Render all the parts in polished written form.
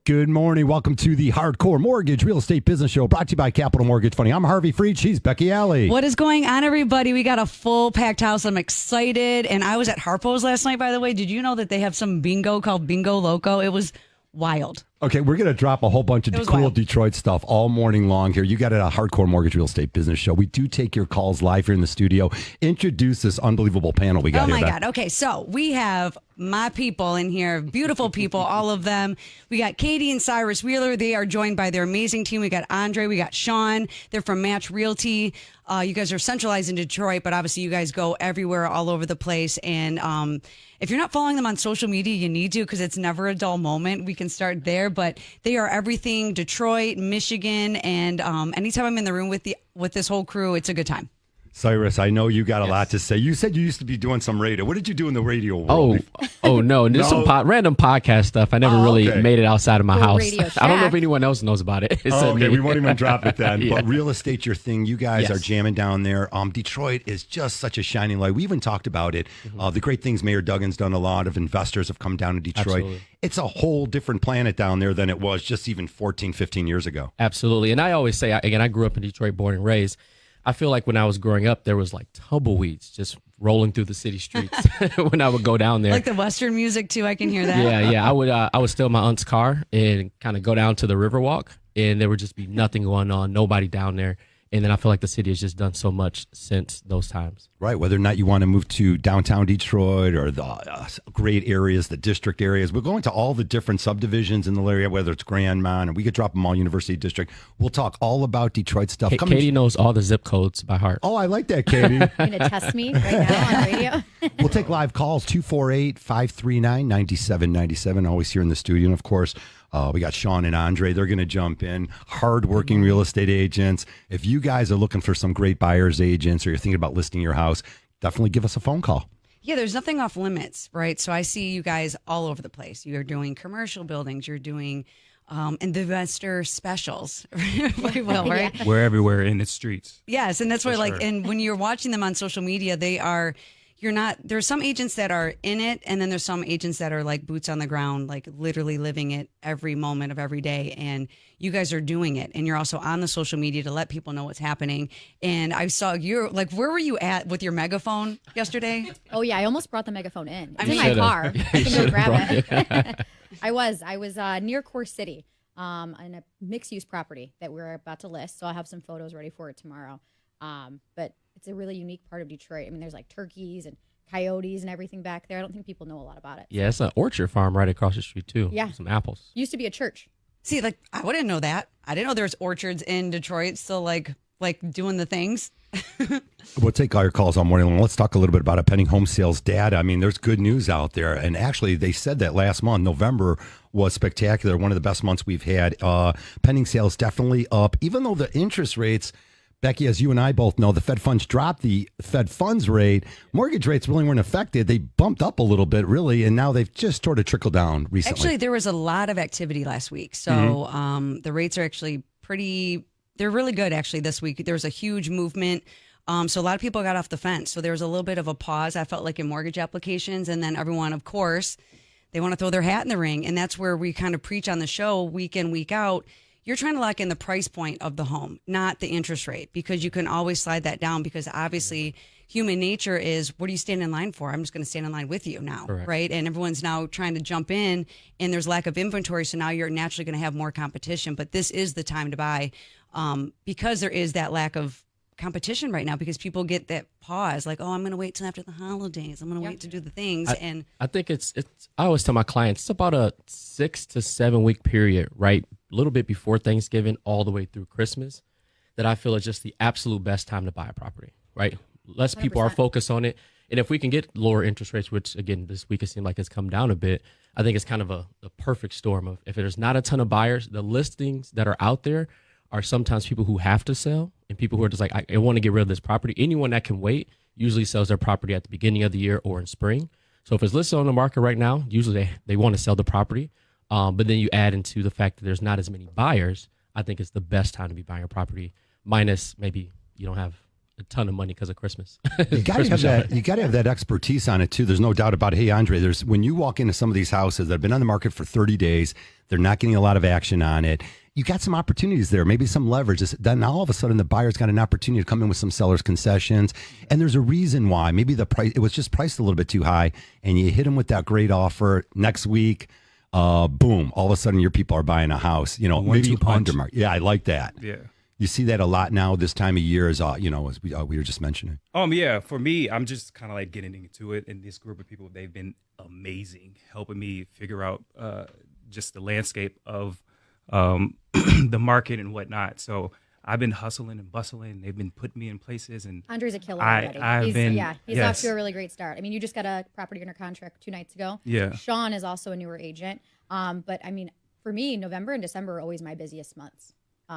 Good morning. Welcome to the Hardcore Mortgage Real Estate Business Show, brought to you by Capital Mortgage Funding. I'm Harvey Freed. She's Becky Alley. What is going on, everybody? We got a full packed house. I'm excited. And I was at Harpo's last night, by the way. Did you know that they have some bingo called Bingo Loco? It was wild. Okay, we're going to drop a whole bunch of cool wild. Detroit stuff all morning long here. You got it, a Hardcore Mortgage Real Estate Business Show. We do take your calls live here in the studio. Introduce this unbelievable panel we got here. Oh, my God. Okay, so we have my people in here, beautiful people, all of them. We got Katie and Cyrus Wheeler. They are joined by their amazing team. We got Andre. We got Sean. They're from Match Realty. You guys are centralized in Detroit, but obviously you guys go everywhere, all over the place. And if you're not following them on social media, you need to, because it's never a dull moment. We can start there, but they are everything Detroit, Michigan, and anytime I'm in the room with this whole crew, it's a good time. Cyrus, I know you got a lot to say. You said you used to be doing some radio. What did you do in the radio world? No, just some random podcast stuff. I never really made it outside of my house. I don't know if anyone else knows about it. Okay, we won't even drop it then. Yeah. But real estate's your thing. You guys are jamming down there. Detroit is just such a shining light. We even talked about it. The great things Mayor Duggan's done. A lot of investors have come down to Detroit. Absolutely. It's a whole different planet down there than it was just even 14, 15 years ago. Absolutely. And I always say, again, I grew up in Detroit, born and raised. I feel like when I was growing up, there was like tumbleweeds just rolling through the city streets when I would go down there. Like the Western music too, I can hear that. Yeah. I would steal my aunt's car and kind of go down to the Riverwalk, and there would just be nothing going on, nobody down there. And then I feel like the city has just done so much since those times. Right. Whether or not you want to move to downtown Detroit or the great areas, the district areas, we're going to all the different subdivisions in the area, whether it's Grandmont, and we could drop them all University District. We'll talk all about Detroit stuff. Katie knows all the zip codes by heart. Oh, I like that, Katie. You're going to test me right now on radio? We'll take live calls, 248-539-9797, always here in the studio. And, of course, we got Sean and Andre. They're going to jump in. Hardworking real estate agents. If you guys are looking for some great buyer's agents or you're thinking about listing your house, definitely give us a phone call. Yeah, there's nothing off limits, right? So I see you guys all over the place. You're doing commercial buildings. You're doing investor specials, very well, right? Yeah. We're everywhere in the streets. Yes, and that's why, and when you're watching them on social media, there's some agents that are in it, and then there's some agents that are like boots on the ground, like literally living it every moment of every day. And you guys are doing it, and you're also on the social media to let people know what's happening. And I saw where were you at with your megaphone yesterday? Oh yeah, I almost brought the megaphone in. It's in my car. I can go grab it. I was near Core City, on a mixed-use property that we're about to list. So I'll have some photos ready for it tomorrow. But it's a really unique part of Detroit. I mean, there's like turkeys and coyotes and everything back there. I don't think people know a lot about it. Yeah, it's an orchard farm right across the street, too. Yeah. Some apples. Used to be a church. See, I wouldn't know that. I didn't know there's orchards in Detroit still like doing the things. We'll take all your calls all morning long. Let's talk a little bit about a pending home sales data. I mean, there's good news out there. And actually, they said that last month, November, was spectacular. One of the best months we've had. Pending sales definitely up, even though the interest rates, Becky, as you and I both know, the Fed funds dropped the Fed funds rate. Mortgage rates really weren't affected. They bumped up a little bit, really, and now they've just sort of trickled down recently. Actually, there was a lot of activity last week. So the rates are actually they're really good, actually, this week. There was a huge movement. So a lot of people got off the fence. So there was a little bit of a pause, I felt like, in mortgage applications. And then everyone, of course, they want to throw their hat in the ring. And that's where we kind of preach on the show week in, week out. You're trying to lock in the price point of the home, not the interest rate, because you can always slide that down, because obviously human nature is, what do you stand in line for? I'm just going to stand in line with you now, Correct. right? And everyone's now trying to jump in, and there's lack of inventory, so now you're naturally going to have more competition. But this is the time to buy, because there is that lack of competition right now, because people get that pause, like, oh, I'm going to wait till after the holidays. I'm going to wait to do the things. I think it's. I always tell my clients, it's about a 6 to 7 week period, right? A little bit before Thanksgiving, all the way through Christmas, that I feel is just the absolute best time to buy a property, right? Less people are focused on it. And if we can get lower interest rates, which again, this week it seemed like it's come down a bit, I think it's kind of a perfect storm of, if there's not a ton of buyers, the listings that are out there are sometimes people who have to sell, and people who are just like, I want to get rid of this property. Anyone that can wait usually sells their property at the beginning of the year or in spring. So if it's listed on the market right now, usually they want to sell the property. But then you add into the fact that there's not as many buyers. I think it's the best time to be buying a property, minus maybe you don't have a ton of money because of Christmas. You got to have that. You got to have that expertise on it too. There's no doubt about it. Hey, Andre, there's when you walk into some of these houses that have been on the market for 30 days, they're not getting a lot of action on it. You got some opportunities there, maybe some leverage. Then all of a sudden, the buyer's got an opportunity to come in with some seller's concessions, and there's a reason why. Maybe the price, it was just priced a little bit too high, and you hit them with that great offer next week. Boom! All of a sudden, your people are buying a house. You know, maybe under market. Yeah, I like that. Yeah. You see that a lot now this time of year, as as we were just mentioning. Yeah. For me, I'm just kind of like getting into it, and this group of people, they've been amazing, helping me figure out just the landscape of the market and whatnot. So I've been hustling and bustling. They've been putting me in places, and Andre's a killer already. He's yes. off to a really great start. I mean, you just got a property under contract 2 nights ago. Yeah. Sean is also a newer agent. But I mean, for me, November and December are always my busiest months.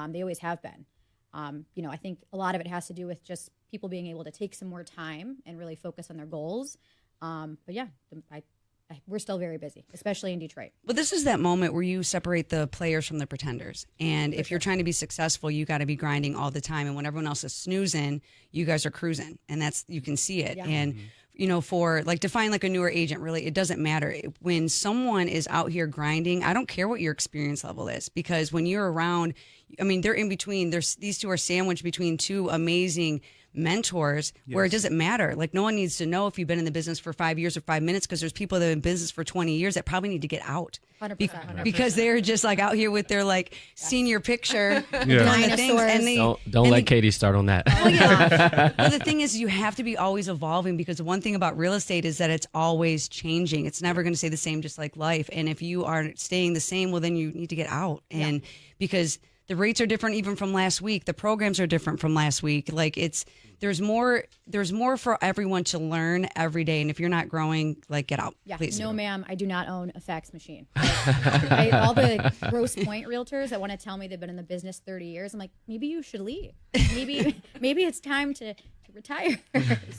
They always have been. I think a lot of it has to do with just people being able to take some more time and really focus on their goals. But yeah, we're still very busy, especially in Detroit. But this is that moment where you separate the players from the pretenders. And if you're trying to be successful, you got to be grinding all the time. And when everyone else is snoozing, you guys are cruising. And you can see it. Yeah. And, for define like a newer agent, really, it doesn't matter. When someone is out here grinding, I don't care what your experience level is, because when you're around, they're in between. These two are sandwiched between two amazing mentors where it doesn't matter. Like, no one needs to know if you've been in the business for 5 years or 5 minutes, because there's people that have been in business for 20 years that probably need to get out 100%. Because they're just like out here with their senior picture doing the things, and don't let Katie start on that. Oh, yeah. Well, the thing is, you have to be always evolving, because the one thing about real estate is that it's always changing. It's never going to stay the same, just like life. And if you are staying the same, well, then you need to get out. And because the rates are different even from last week. The programs are different from last week. There's more for everyone to learn every day. And if you're not growing, get out. Yeah. Please. No, ma'am, I do not own a fax machine. All the Grosse Pointe realtors that want to tell me they've been in the business 30 years, I'm like, maybe you should leave. Maybe it's time to retire.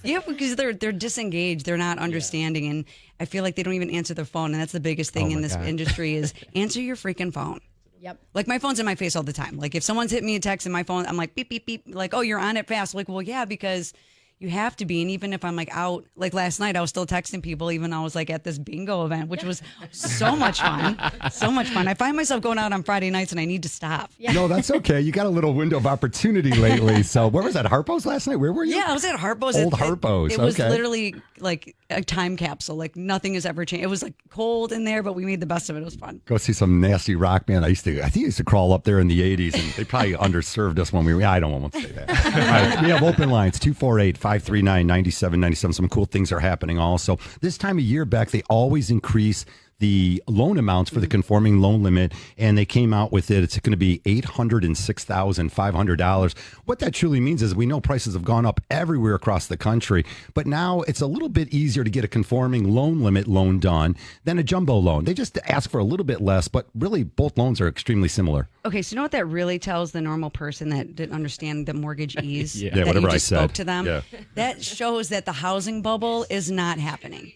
Yeah, because they're disengaged. They're not understanding. And I feel like they don't even answer their phone. And that's the biggest thing in this industry is answer your freaking phone. Yep. Like, my phone's in my face all the time. Like, if someone's hit me a text in my phone, I'm like, beep, beep, beep. Like, oh, you're on it fast. Like, well, yeah, because you have to be. And even if I'm out, like last night, I was still texting people, even though I was at this bingo event, which was so much fun. So much fun. I find myself going out on Friday nights and I need to stop. Yeah. No, that's okay. You got a little window of opportunity lately. So where was that? Harpo's last night? Where were you? Yeah, I was at Harpo's. Old Harpo's. It was literally like a time capsule. Like, nothing has ever changed. It was cold in there, but we made the best of it. It was fun. Go see some nasty rock band. I think I used to crawl up there in the 80s, and they probably underserved us when we were. I don't want to say that. All right, we have open lines 248-539-9797. Some cool things are happening also. This time of year, Beck, they always increase the loan amounts for the conforming loan limit, and they came out with it. It's going to be $806,500. What that truly means is, we know prices have gone up everywhere across the country, but now it's a little bit easier to get a conforming loan limit loan done than a jumbo loan. They just ask for a little bit less, but really both loans are extremely similar. Okay, so you know what that really tells the normal person that didn't understand the mortgage ease? That whatever you just spoke to them? Yeah. That shows that the housing bubble is not happening.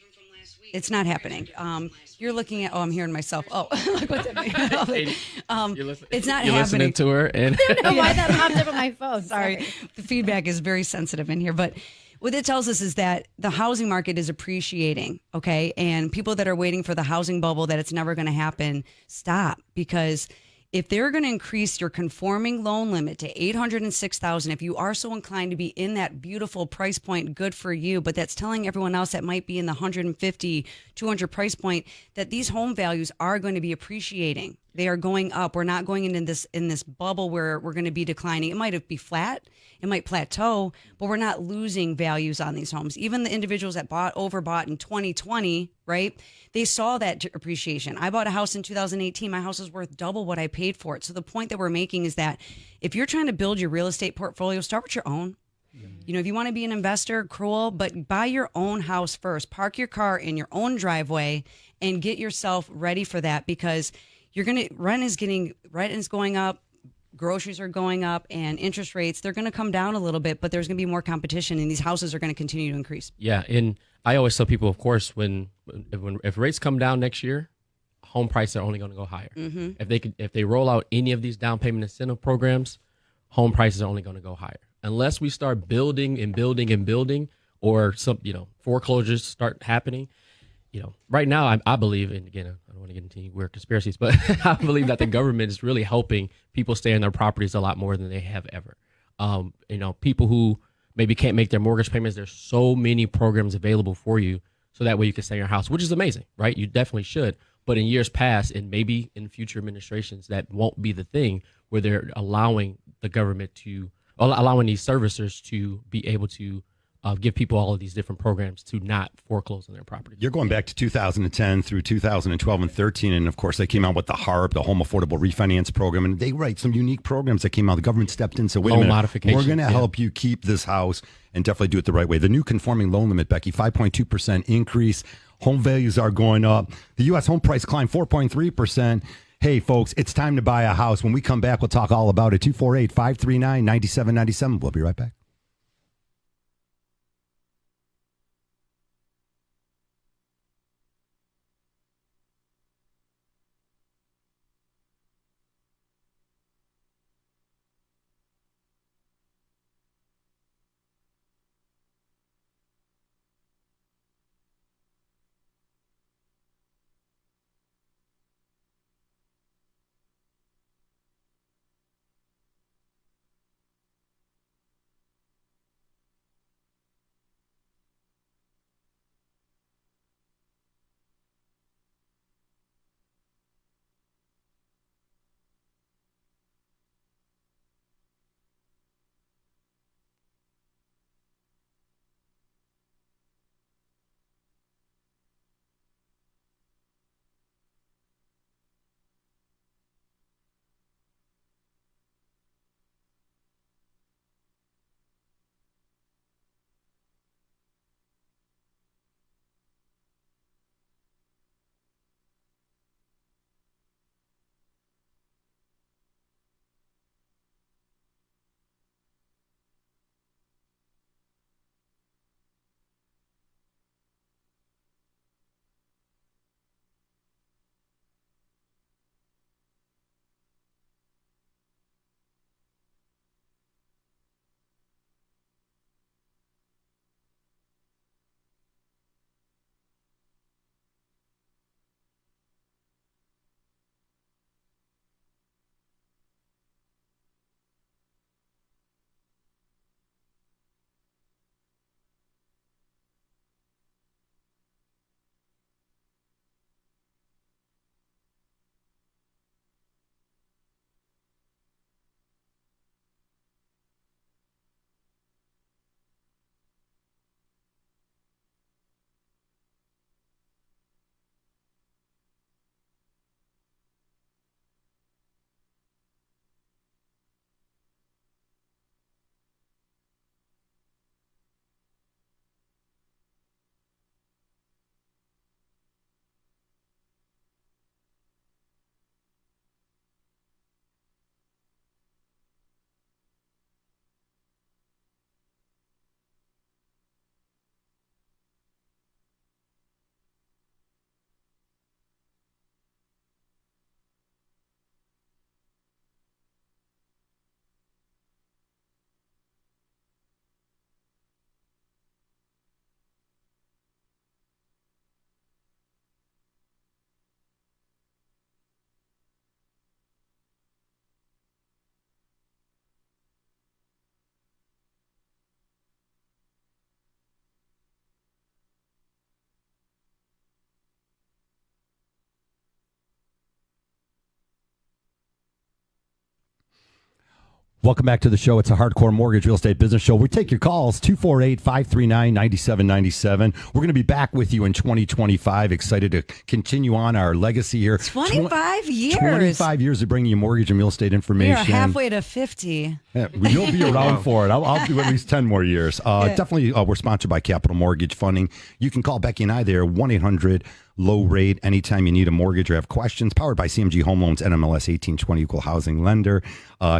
It's not happening. You're looking at, I'm hearing myself. Oh, look what's happening. It's not You're happening. listening to her. And I don't know why that popped up on my phone. Sorry. The feedback is very sensitive in here. But what it tells us is that the housing market is appreciating, okay? And people that are waiting for the housing bubble, that it's never going to happen, stop. Because if they're going to increase your conforming loan limit to $806,000, if you are so inclined to be in that beautiful price point, good for you. But that's telling everyone else that might be in the 150, 200 price point, that these home values are going to be appreciating. They are going up. We're not going in this bubble where we're going to be declining. It might be flat. It might plateau, but we're not losing values on these homes. Even the individuals that overbought in 2020, right? They saw that appreciation. I bought a house in 2018. My house is worth double what I paid for it. So the point that we're making is that if you're trying to build your real estate portfolio, start with your own. If you want to be an investor, cool, but buy your own house first. Park your car in your own driveway and get yourself ready for that, because rent is going up. Groceries are going up, and interest rates, they're going to come down a little bit, but there's going to be more competition, and these houses are going to continue to increase. Yeah, and I always tell people, of course, if rates come down next year, home prices are only going to go higher. Mm-hmm. If they roll out any of these down payment incentive programs, home prices are only going to go higher. unless we start building and building and building, or some, foreclosures start happening, right now I believe, and again, I don't want to get into any weird conspiracies, but I believe that the government is really helping people stay in their properties a lot more than they have ever. People who maybe can't make their mortgage payments, there's so many programs available for you, so that way you can stay in your house, which is amazing, right? You definitely should. But in years past, and maybe in future administrations, that won't be the thing, where they're allowing the government to, allowing these servicers to be able to give people all of these different programs to not foreclose on their property. You're going back to 2010 through 2012 and 13, and of course they came out with the HARP, the Home Affordable Refinance Program, and they write some unique programs that came out. The government stepped in and said, wait a minute, we're going to help you keep this house and definitely do it the right way. The new conforming loan limit, Becky, 5.2% increase. Home values are going up. The U.S. home price climbed 4.3%. Hey, folks, it's time to buy a house. When we come back, we'll talk all about it. 248-539-9797. We'll be right back. Welcome back to the show. It's a Hardcore Mortgage Real Estate Business Show. We take your calls, 248-539-9797. We're going to be back with you in 2025. Excited to continue on our legacy here. 25 years. 25 years of bringing you mortgage and real estate information. We're halfway to 50. Yeah, you'll be around for it. I'll do at least 10 more years. Definitely, we're sponsored by Capital Mortgage Funding. You can call Becky and I there, 1-800 low rate anytime you need a mortgage or have questions. Powered by CMG Home Loans, NMLS 1820 Equal Housing Lender.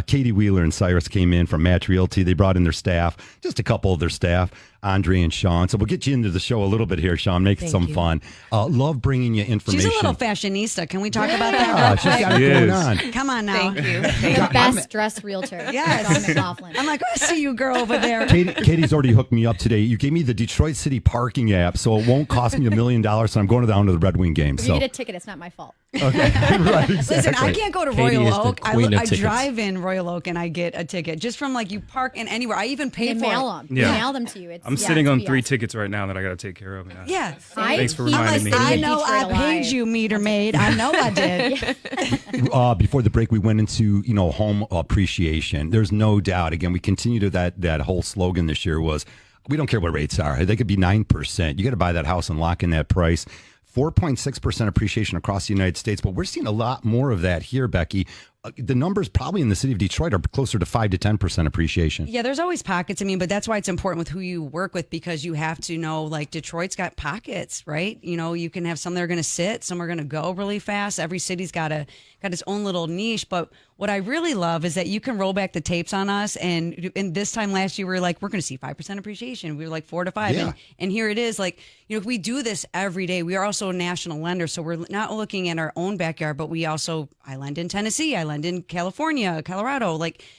Katie Wheeler and Cyrus came in from Match Realty. They brought in their staff, just a couple of their staff, Andre and Sean. So we'll get you into the show a little bit here, Sean. Make it some fun. Love bringing you information. She's a little fashionista. Can we talk about that? She's got it going on. Come on now. Thank you. The best dressed realtor. Yes. Dawn McLaughlin. I'm like, I see you, girl, over there. Katie's already hooked me up today. You gave me the Detroit City parking app, so it won't cost me $1 million. So I'm going down to the Red Wing game. If So you get a ticket, it's not my fault. okay, right, exactly. Listen, I can't go to Katie Royal is the Oak. queen of I tickets. drive in Royal Oak and I get a ticket just from like you park in anywhere. I even pay They for mail it. them. Yeah. They mail them to you. I'm sitting on 3 tickets right now that I got to take care of. Yeah. Thanks for keep my reminding me. city I of know I Detroit paid alive. you, meter maid. I know I did. Before the break, we went into home appreciation. There's no doubt. Again, we continue to that whole slogan this year was, we don't care what rates are. They could be 9%. You got to buy that house and lock in that price. 4.6% appreciation across the United States, but we're seeing a lot more of that here, Becky. The numbers probably in the city of Detroit are closer to 5 to 10% appreciation. Yeah, there's always pockets. I mean, but that's why it's important with who you work with, because you have to know, like, Detroit's got pockets, right? You can have some that are going to sit, some are going to go really fast. Every city's got its own little niche. But what I really love is that you can roll back the tapes on us. And this time last year, we were like, we're going to see 5% appreciation. We were like 4 to 5. Yeah. And here it is. Like, if we do this every day, we are also a national lender. So we're not looking at our own backyard, but I lend in Tennessee. I lend in California, Colorado.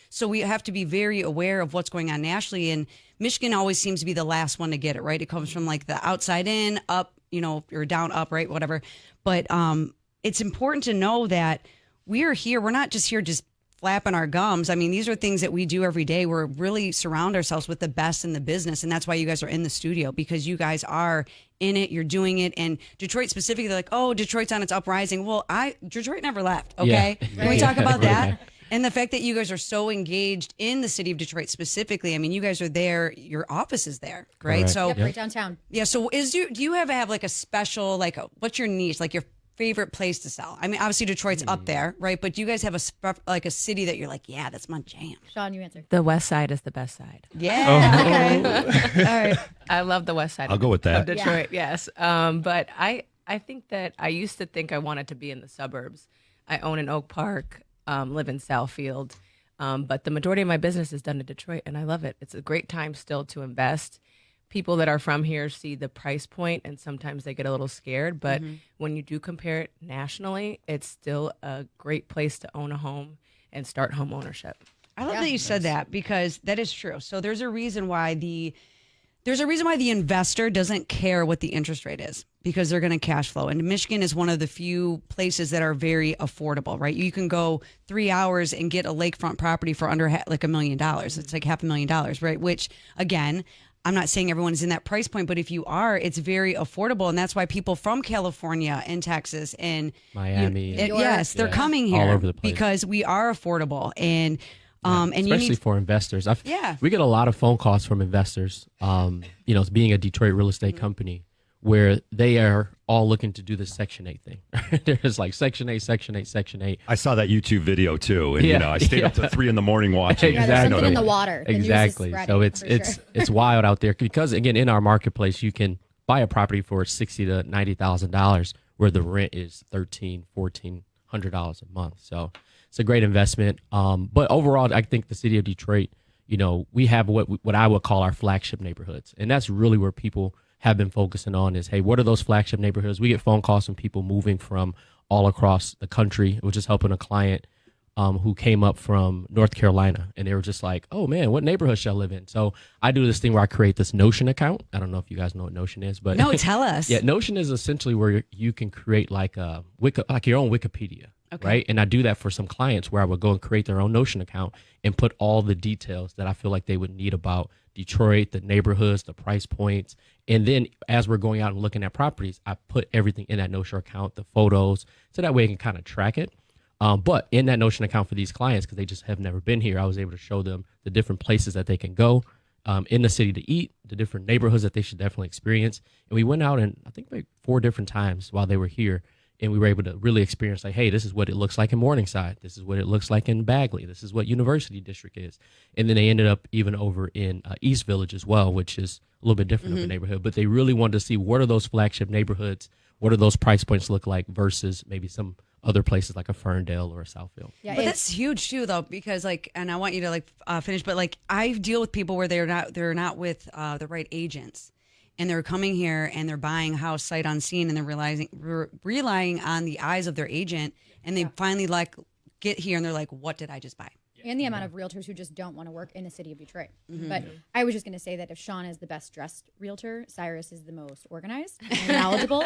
So we have to be very aware of what's going on nationally. And Michigan always seems to be the last one to get it, right? It comes from like the outside in, up, or down, up, right? Whatever. But it's important to know that we are here. We're not just here just flapping our gums. I mean, these are things that we do every day. We're really surround ourselves with the best in the business. And that's why you guys are in the studio, because you guys are in it. You're doing it. And Detroit specifically, they're like, oh, Detroit's on its uprising. Well, Detroit never left. Okay. Yeah. Can we talk about that? And the fact that you guys are so engaged in the city of Detroit specifically. I mean, you guys are there. Your office is there, right? Correct. So Right downtown. yeah. So do you have like a special, like what's your niche? Like your favorite place to sell? I mean, obviously Detroit's up there, right? But do you guys have a city that you're like, yeah, that's my jam? Sean, you answer. The West Side is the best side. Yeah. Okay. All right. I love the West Side. I'll go with that. Of Detroit, yes. But I think that I used to think I wanted to be in the suburbs. I own an Oak Park, live in Southfield, but the majority of my business is done in Detroit, and I love it. It's a great time still to invest. People that are from here see the price point, and sometimes they get a little scared. But when you do compare it nationally, it's still a great place to own a home and start home ownership. I love that you said that, because that is true. So there's a reason why the investor doesn't care what the interest rate is, because they're going to cash flow. And Michigan is one of the few places that are very affordable, right? You can go 3 hours and get a lakefront property for under like $1 million. It's like $500,000, right? Which, again, I'm not saying everyone is in that price point, but if you are, it's very affordable. And that's why people from California and Texas and Miami. yes, they're coming here All over the place. because we are affordable. And and you especially need, for investors. Yeah. We get a lot of phone calls from investors, being a Detroit real estate company, where they are all looking to do the Section 8 thing. There's like Section 8, Section 8, Section 8. I saw that YouTube video too, and Yeah. I stayed up to 3 a.m. watching. Yeah, there's something in the water. The news is Exactly. spreading, So it's for it's sure. it's wild out there, because again, in our marketplace, you can buy a property for $60,000 to $90,000, where the rent is $1,400 a month. So it's a great investment. But overall, I think the city of Detroit, we have what I would call our flagship neighborhoods, and that's really where people have been focusing on is, hey, what are those flagship neighborhoods? We get phone calls from people moving from all across the country. We're just helping a client who came up from North Carolina, and they were just like, oh man, what neighborhood should I live in? So I do this thing where I create this Notion account. I don't know if you guys know what Notion is, but no, tell us. yeah, Notion is essentially where you can create like your own Wikipedia. Okay. Right. And I do that for some clients where I would go and create their own Notion account and put all the details that I feel like they would need about Detroit, the neighborhoods, the price points. And then as we're going out and looking at properties, I put everything in that Notion account, the photos, so that way I can kind of track it. But in that Notion account for these clients, because they just have never been here, I was able to show them the different places that they can go in the city to eat, the different neighborhoods that they should definitely experience. And we went out and I think like 4 different times while they were here. And we were able to really experience like, hey, this is what it looks like in Morningside. This is what it looks like in Bagley. This is what University District is. And then they ended up even over in East Village as well, which is a little bit different of a neighborhood. But they really wanted to see what are those flagship neighborhoods what do those price points look like versus maybe some other places like a Ferndale or a Southfield. Yeah, but that's huge too, though, because and I want you to finish, but I deal with people where they're not with the right agents, and they're coming here and they're buying a house sight unseen, and they're relying on the eyes of their agent, and they finally get here and they're like, what did I just buy? And the amount of realtors who just don't want to work in the city of Detroit. Mm-hmm. But I was just going to say that if Sean is the best dressed realtor, Cyrus is the most organized and knowledgeable.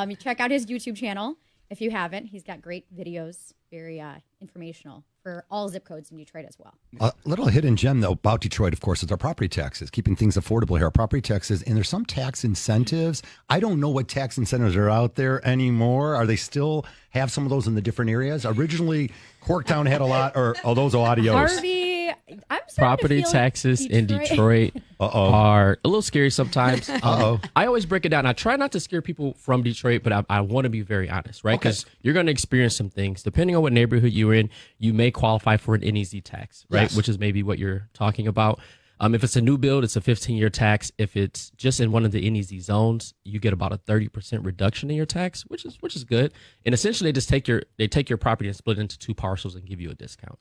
You check out his YouTube channel. If you haven't, he's got great videos, very informational for all zip codes in Detroit as well. A little hidden gem, though, about Detroit, of course, is our property taxes, keeping things affordable here. Our property taxes, and there's some tax incentives. I don't know what tax incentives are out there anymore. Are they still have some of those in the different areas? Originally, Corktown had a lot, or those are adios. Harvey, I'm property taxes in Detroit are a little scary sometimes. I always break it down. I try not to scare people from Detroit, but I want to be very honest, right? Because you're going to experience some things. Depending on what neighborhood you're in, you may qualify for an NEZ tax, right? Yes. Which is maybe what you're talking about. If it's a new build, it's a 15-year tax. If it's just in one of the NEZ zones, you get about a 30% reduction in your tax, which is good. And essentially, they take your property and split it into two parcels and give you a discount.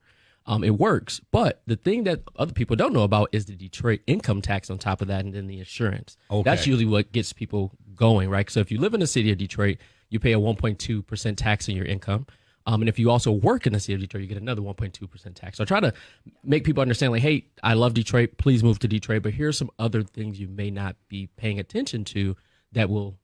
It works, but the thing that other people don't know about is the Detroit income tax on top of that, and then the insurance. Okay. That's usually what gets people going, right? So if you live in the city of Detroit, you pay a 1.2% tax on your income. And if you also work in the city of Detroit, you get another 1.2% tax. So I try to make people understand, like, hey, I love Detroit. Please move to Detroit. But here's some other things you may not be paying attention to that will,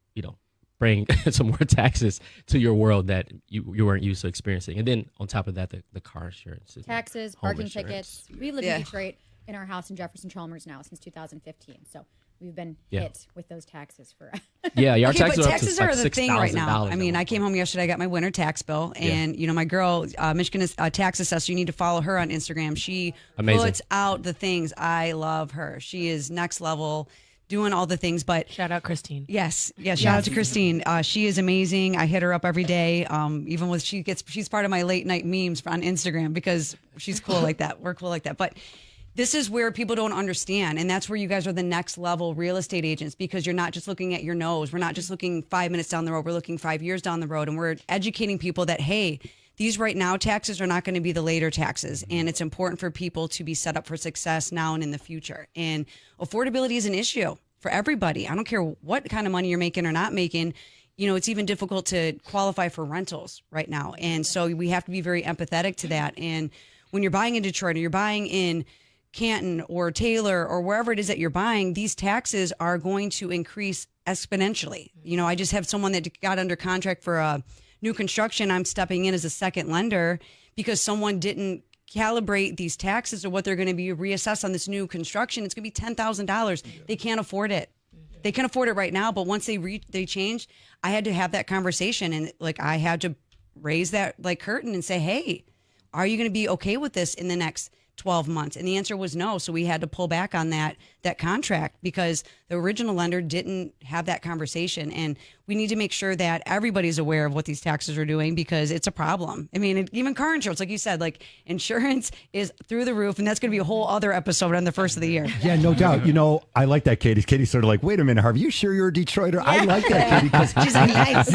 bring some more taxes to your world that you weren't used to experiencing. And then on top of that, the car insurance. Taxes, parking tickets. We live in Detroit in our house in Jefferson Chalmers now since 2015. So we've been hit with those taxes for our taxes are the thing right now. I mean, I came home yesterday, I got my winter tax bill, and my girl, Michigan tax assessor, you need to follow her on Instagram. She puts out the things. I love her. She is next level, doing all the things. But shout out Christine. Yes, shout out to Christine. She is amazing. I hit her up every day. Even with she's part of my late night memes on Instagram because she's cool like that. We're cool like that. But this is where people don't understand, and that's where you guys are the next level real estate agents, because you're not just looking at your nose. We're not just looking 5 minutes down the road. We're looking 5 years down the road, and we're educating people that, hey, these right now taxes are not going to be the later taxes, and it's important for people to be set up for success now and in the future. And affordability is an issue for everybody. I don't care what kind of money you're making or not making. It's even difficult to qualify for rentals right now, and so we have to be very empathetic to that. And when you're buying in Detroit or you're buying in Canton or Taylor or wherever it is that you're buying, these taxes are going to increase exponentially. I just have someone that got under contract for a new construction. I'm stepping in as a second lender because someone didn't calibrate these taxes or what they're going to be reassessed on this new construction. It's going to be $10,000. They can't afford it. They can afford it right now, but once they change, I had to have that conversation, and I had to raise that curtain and say, hey, are you going to be okay with this in the next 12 months? And the answer was no. So we had to pull back on that contract because the original lender didn't have that conversation. And we need to make sure that everybody's aware of what these taxes are doing because it's a problem. I mean, even car insurance, like you said, insurance is through the roof, and that's going to be a whole other episode on the first of the year. Yeah, no doubt. I like that, Katie. Katie's sort of like, wait a minute, Harvey, you sure you're a Detroiter? Yeah. I like that, Katie, because she's like, nice.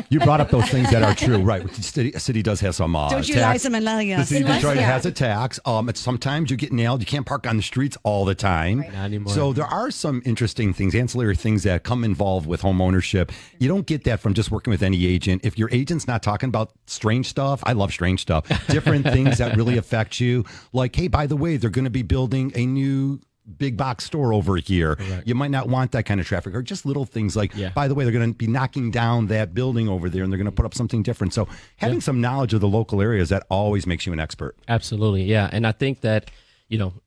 You brought up those things that are true, right? The city does have some don't you tax. lie some The city of Detroit has a tax. Sometimes you get nailed. You can't park on the streets all the time. Right. Not anymore. So there are some interesting things, ancillary things that come involved with home ownership. You don't get that from just working with any agent. If your agent's not talking about strange stuff, I love strange stuff, different things that really affect you. Like, hey, by the way, they're going to be building a new big box store over here. Correct. You might not want that kind of traffic, or just little things like, by the way, they're going to be knocking down that building over there and they're going to put up something different. So having some knowledge of the local areas, that always makes you an expert. Absolutely. Yeah. And I think that,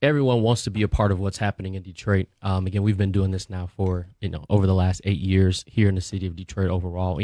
everyone wants to be a part of what's happening in Detroit. Again, we've been doing this now for, over the last 8 years here in the city of Detroit overall.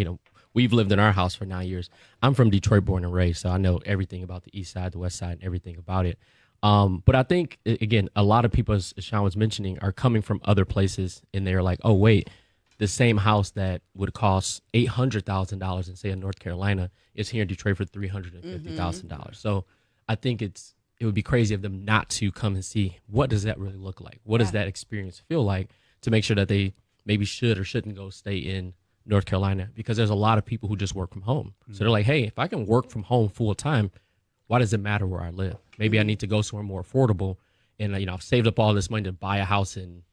We've lived in our house for 9 years. I'm from Detroit, born and raised, so I know everything about the east side, the west side, and everything about it. But I think, again, a lot of people, as Sean was mentioning, are coming from other places, and they're like, oh, wait, the same house that would cost $800,000 in, say, in North Carolina is here in Detroit for $350,000. So I think it would be crazy of them not to come and see, what does that really look like? What does that experience feel like, to make sure that they maybe should or shouldn't go stay in North Carolina, because there's a lot of people who just work from home. So they're like, hey, if I can work from home full time, why does it matter where I live? Maybe I need to go somewhere more affordable. And, I've saved up all this money to buy a house in,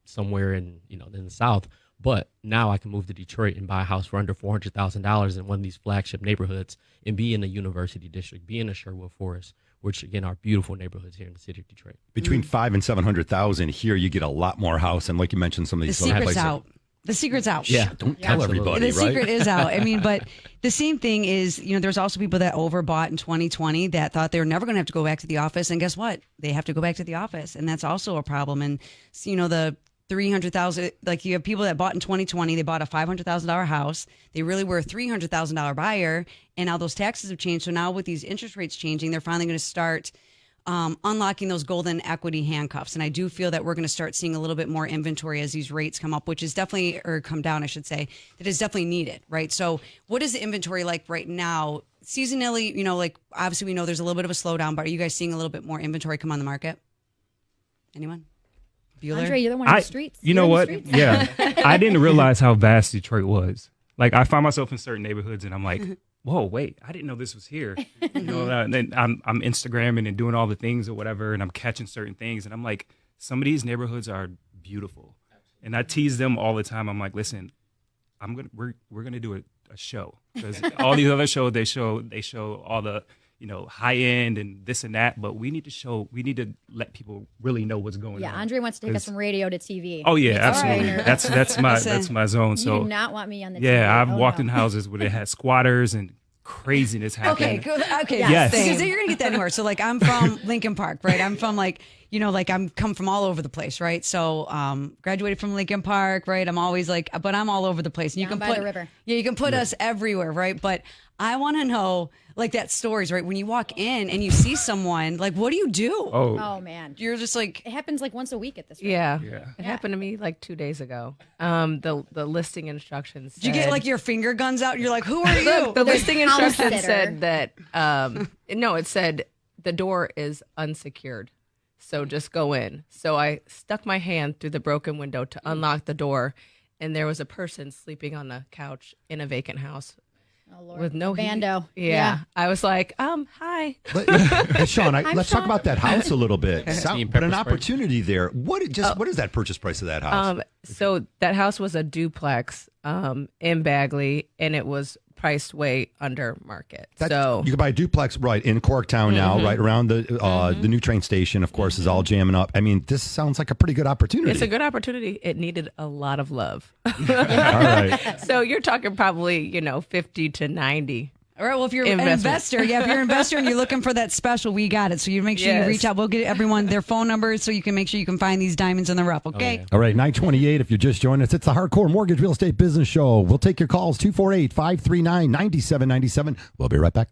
somewhere in, in the South. But now I can move to Detroit and buy a house for under $400,000 in one of these flagship neighborhoods and be in the University District, be in a Sherwood Forest, which again are beautiful neighborhoods here in the city of Detroit. Between 500,000 and 700,000 here, you get a lot more house, and like you mentioned, some of these The secret's out. The secret's out. Yeah, don't tell everybody, The right? secret is out. I mean, but the same thing is, there's also people that overbought in 2020 that thought they were never going to have to go back to the office. And guess what? They have to go back to the office. And that's also a problem. And, the 300,000, like you have people that bought in 2020, they bought a $500,000 house. They really were a $300,000 buyer. And now those taxes have changed. So now with these interest rates changing, they're finally going to start unlocking those golden equity handcuffs. And I do feel that we're going to start seeing a little bit more inventory as these rates come up, which is definitely, or come down, I should say, that is definitely needed, right? So what is the inventory like right now? Seasonally, like obviously we know there's a little bit of a slowdown, but are you guys seeing a little bit more inventory come on the market? Anyone? Bueller? Andre, you're the one in the streets. You know You're what? in the streets. Yeah. I didn't realize how vast Detroit was. Like, I find myself in certain neighborhoods and I'm like, whoa, wait, I didn't know this was here. And then I'm Instagramming and doing all the things or whatever, and I'm catching certain things. And I'm like, some of these neighborhoods are beautiful. And I tease them all the time. I'm like, listen, we're gonna do a show. Because all these other shows, they show all the, high end and this and that, but we need to let people really know what's going on. Yeah, Andre wants to take us from radio to TV. Oh yeah, absolutely. Right. That's my zone. You So do not want me on the TV. yeah, I've Oh, walked no. in houses where they had squatters and craziness Okay, happening. good. Okay, Yes. because you're gonna get that anywhere. So like, I'm from Lincoln Park, right? I'm from I'm come from all over the place, right? So graduated from Lincoln Park, right? I'm always but I'm all over the place. And you Down can by put the river. Yeah, you can put us everywhere, right? But I want to know that stories, right? When you walk in and you see someone, what do you do? Oh man, You're just like, it happens once a week at this rate. Yeah. Yeah. It happened to me 2 days ago. The listing instructions do you said, get your finger guns out? And you're like, who are you? Look, the There's listing house instructions sitter. said that no, it said the door is unsecured. So just go in. So I stuck my hand through the broken window to unlock the door, and there was a person sleeping on the couch in a vacant house Oh Lord, with no heat. bando. Yeah. I was like, hi. Hey, Sean, let's talk Sean. about that house a little bit. Team But an pepper spray. opportunity there. What is that purchase price of that house? So that house was a duplex in Bagley, and it was priced way under market. So You can buy a duplex right in Corktown now, right around the new train station. Of course, is all jamming up. I mean, this sounds like a pretty good opportunity. it's a good opportunity. It needed a lot of love. All right. So you're talking probably 50 to 90. all right, well, if you're an Investment. investor, if you're an investor and you're looking for that special, we got it. So you make sure you Yes. reach out. We'll get everyone their phone numbers so you can make sure you can find these diamonds in the rough, okay? yeah. All right, 928. If you're just joining us, it's the Hardcore Mortgage Real Estate Business Show. We'll take your calls, 248-539-9797. We'll be right back.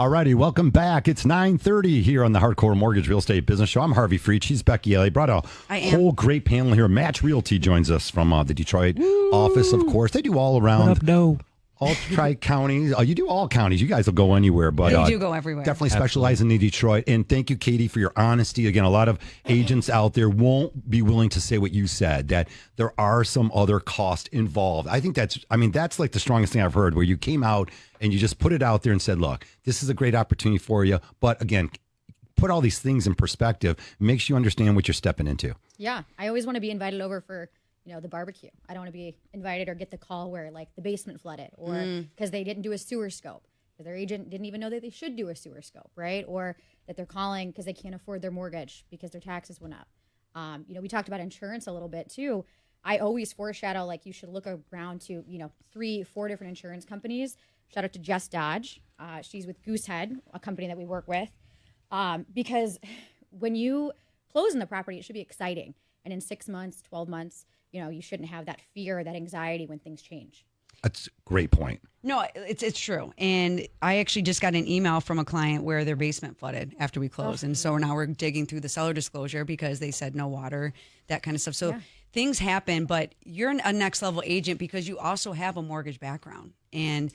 All righty, welcome back. It's 9:30 here on the Hardcore Mortgage Real Estate Business Show. I'm Harvey Freed. She's Becky Ellie. Brought a whole great panel here. Match Realty joins us from the Detroit office, of course. They do all around. All tri-counties. You do all counties. You guys will go anywhere. But we do go everywhere. Definitely specialize in the Detroit. And thank you, Katie, for your honesty. Again, a lot of agents out there won't be willing to say what you said, that there are some other costs involved. I think that's like the strongest thing I've heard, where you came out and you just put it out there and said, look, this is a great opportunity for you. But again, put all these things in perspective, makes you understand what you're stepping into. Yeah. I always want to be invited over for the barbecue. I don't want to be invited or get the call where like the basement flooded, or because they didn't do a sewer scope. Their agent didn't even know that they should do a sewer scope, right? Or that they're calling because they can't afford their mortgage because their taxes went up. We talked about insurance a little bit too. I always foreshadow, like, you should look around to, 3-4 different insurance companies. Shout out to Jess Dodge. She's with Goosehead, a company that we work with. Because when you close on the property, it should be exciting. And in 6 months, 12 months, you shouldn't have that fear, that anxiety when things change. That's a great point. No, it's true. And I actually just got an email from a client where their basement flooded after we closed. And so now we're digging through the seller disclosure because they said no water, that kind of stuff. So things happen, but you're a next level agent because you also have a mortgage background. And,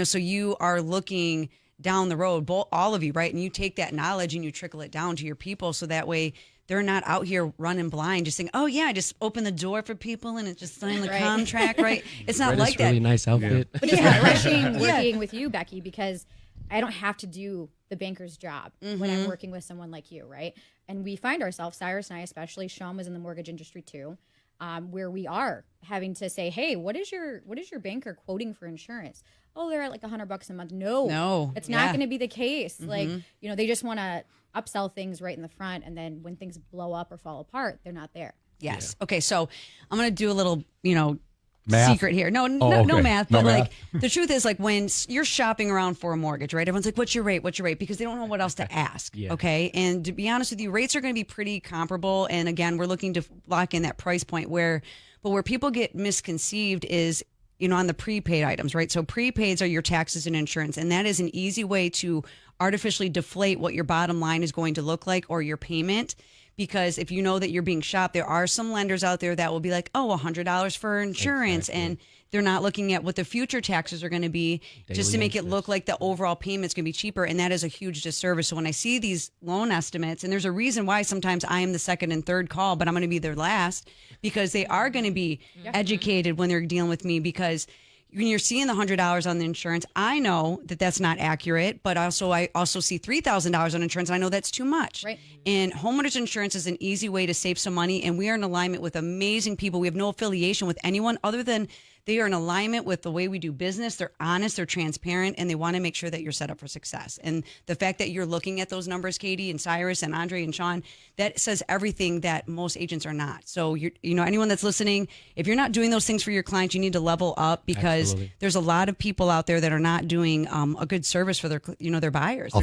so you are looking down the road, all of you, right? And you take that knowledge and you trickle it down to your people. So that way they're not out here running blind, just saying, oh, yeah, I just open the door for people and it just signed the contract, right? It's not like that. Really nice outfit. Yeah. But it's refreshing working with you, Becky, because I don't have to do the banker's job when I'm working with someone like you, right? And we find ourselves, Cyrus and I especially, Sean was in the mortgage industry too, where we are having to say, hey, what is your banker quoting for insurance? Oh, they're at like $100 a month. No, it's not going to be the case. Like, they just want to upsell things right in the front, and then when things blow up or fall apart, they're not there. Yes. Yeah. Okay, so I'm going to do a little, math? secret here. No math, but like the truth is, like, when you're shopping around for a mortgage, right? Everyone's like, what's your rate? Because they don't know what else to ask. Okay. And to be honest with you, rates are going to be pretty comparable. And again, we're looking to lock in that price point where people get misconceived is, on the prepaid items, right? So prepaids are your taxes and insurance. And that is an easy way to artificially deflate what your bottom line is going to look like, or your payment. Because if you know that you're being shopped, there are some lenders out there that will be like, oh, $100 for insurance. Exactly. And they're not looking at what the future taxes are going to be just to make it look like the overall payment's going to be cheaper. And that is a huge disservice. So when I see these loan estimates, and there's a reason why sometimes I am the second and third call, but I'm going to be their last, because they are going to be educated when they're dealing with me. Because when you're seeing the $100 on the insurance, I know that that's not accurate, but I also see $3,000 on insurance, and I know that's too much. Right. And homeowners insurance is an easy way to save some money, and we are in alignment with amazing people. We have no affiliation with anyone other than they are in alignment with the way we do business. They're honest, they're transparent, and they want to make sure that you're set up for success. And the fact that you're looking at those numbers, Katie and Cyrus and Andre and Sean, that says everything that most agents are not. So anyone that's listening, if you're not doing those things for your clients, you need to level up, because there's a lot of people out there that are not doing a good service for their buyers. I'll